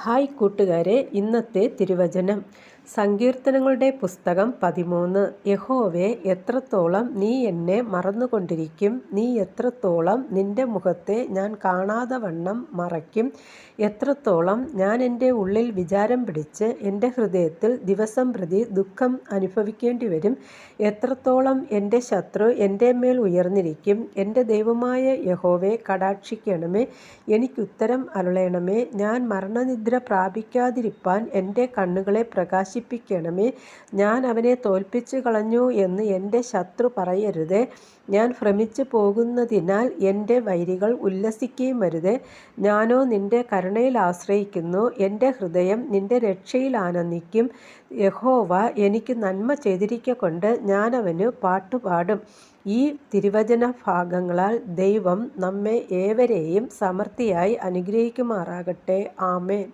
Hi കൂട്ടുകാരെ, ഇന്നത്തെ തിരുവചനം സങ്കീർത്തനങ്ങളുടെ പുസ്തകം 13. യഹോവേ, എത്രത്തോളം നീ എന്നെ മറന്നുകൊണ്ടിരിക്കും? നീ എത്രത്തോളം നിന്റെ മുഖത്തെ ഞാൻ കാണാതെ വണ്ണം മറയ്ക്കും? എത്രത്തോളം ഞാൻ എൻ്റെ ഉള്ളിൽ വിചാരം പിടിച്ച് എൻ്റെ ഹൃദയത്തിൽ ദിവസം പ്രതി ദുഃഖം അനുഭവിക്കേണ്ടി വരും? എത്രത്തോളം എൻ്റെ ശത്രു എൻ്റെ മേൽ ഉയർന്നിരിക്കും? എൻ്റെ ദൈവമായ യഹോവേ, കടാക്ഷിക്കണമേ, എനിക്കുത്തരം അരുളണമേ. ഞാൻ മരണനിദ്ര പ്രാപിക്കാതിരിപ്പാൻ എൻ്റെ കണ്ണുകളെ പ്രകാശിപ്പിക്കണമേ. ഞാൻ അവനെ തോൽപ്പിച്ചു കളഞ്ഞു എന്ന് എൻ്റെ ശത്രു പറയരുതേ. ഞാൻ ഭ്രമിച്ചു പോകുന്നതിനാൽ എൻ്റെ വൈരികൾ ഉല്ലസിക്കുകയും അരുതേ. ഞാനോ നിൻ്റെ കരുണയിൽ ആശ്രയിക്കുന്നു. എൻ്റെ ഹൃദയം നിൻ്റെ രക്ഷയിൽ ആനന്ദിക്കും. യഹോവ എനിക്ക് നന്മ ചെയ്തിരിക്കൊണ്ട് ഞാൻ അവന് പാട്ടുപാടും. ഈ തിരുവചന ഭാഗങ്ങളാൽ ദൈവം നമ്മെ ഏവരെയും സമൃദ്ധിയായി അനുഗ്രഹിക്കുമാറാകട്ടെ. ആമേൻ.